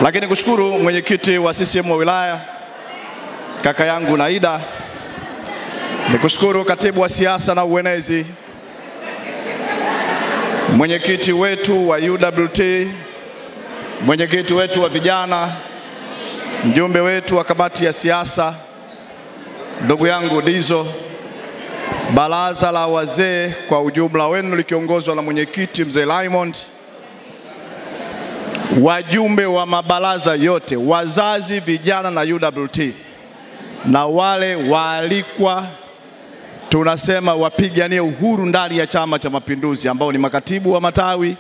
Lakini kushukuru mwenyekiti wa CCM wa wilaya kaka yangu Naida, nikushukuru katibu wa siasa na uenezi, mwenyekiti wetu wa UWT, mwenyekiti wetu wa vijana, mjumbe wetu wa kamati ya siasa ndugu yangu Dizo, baraza la wazee kwa ujumla wenu likiongozwa na mwenyekiti mzee Raymond, wajumbe wa mabaraza yote, wazazi, vijana na UWT, na wale waalikwa tunasema wapiganie uhuru ndani ya Chama cha Mapinduzi ambao ni makatibu wa matawi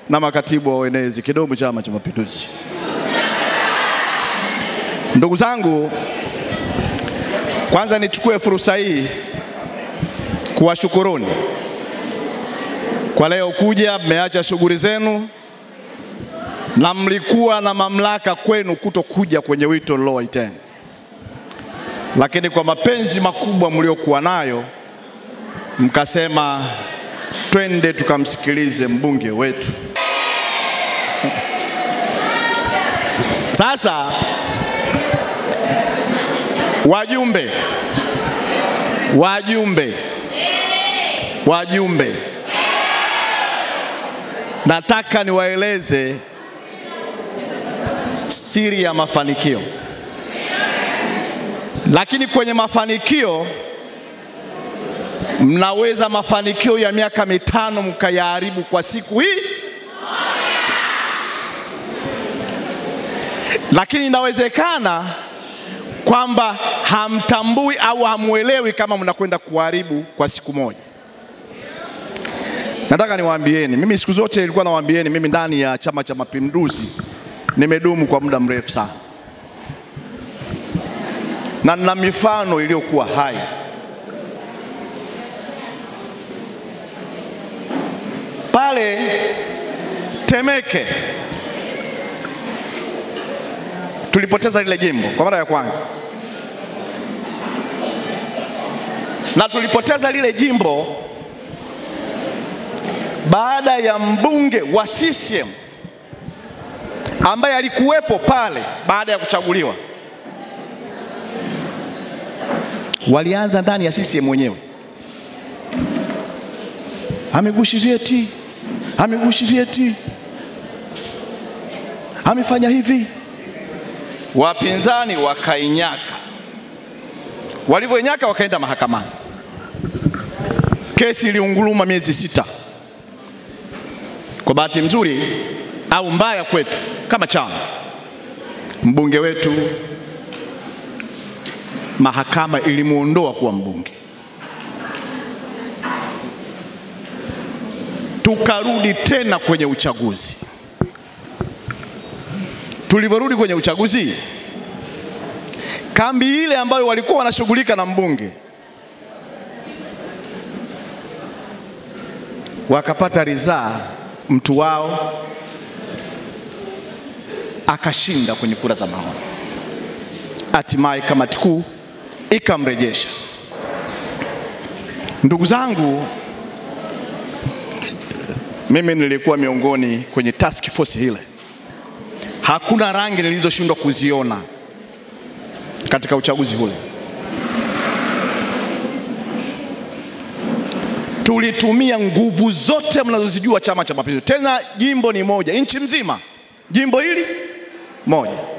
na makatibu wa uenezi. Kidumu Chama cha Mapinduzi! Ndugu zangu, kwanza nichukue fursa hii kuwashukuruni kwa leo kuja. Mmeacha shughuli zenu na mlikuwa na mamlaka kwenu kutokuja kwenye wito nilowaiteni, lakini kwa mapenzi makubwa mliokuwa nayo mkasema twende tukamsikilize mbunge wetu. Sasa wajumbe, nataka niwaeleze siri ya mafanikio. Lakini kwenye mafanikio, mnaweza mafanikio ya miaka 5 mkayaharibu kwa siku hii, lakini inawezekana kwamba hamtambui au hamuelewi kama mnakwenda kuharibu kwa siku moja. Nataka niwaambieni, mimi siku zote nilikuwa nawaambieni, mimi ndani ya Chama cha Mapinduzi nimedumu kwa muda mrefu sana, na nina mifano iliyokuwa hai. Pale Temeke tulipoteza lile jimbo kwa mara ya kwanza, na tulipoteza lile jimbo baada ya mbunge wa CCM ambaye alikuwepo pale baada ya kuchaguliwa. Walianza ndani ya CCM mwenyewe, amegushi vyeti, amefanya hivi. Wapinzani wakainyaka, walivyoinyaka wakaenda mahakamani. Kesi iliunguruma miezi 6. Kwa bahati nzuri au mbaya kwetu kama chama, mbunge wetu mahakama ilimuondoa kuwa mbunge. Tukarudi tena kwenye uchaguzi. Tulivyorudi kwenye uchaguzi, kambi ile ambayo walikuwa wanashughulika na mbunge wakapata ridhaa, mtu wao akashinda kwenye kura za maoni. Hatimaye kamati kuu ikamrejesha. Ndugu zangu, mimi nilikuwa miongoni kwenye task force ile. Hakuna rangi nilizoshindwa kuziona katika uchaguzi ule. Tulitumia nguvu zote mnazozijua Chama cha Mapinduzi. Tena jimbo ni moja, nchi mzima jimbo hili moja.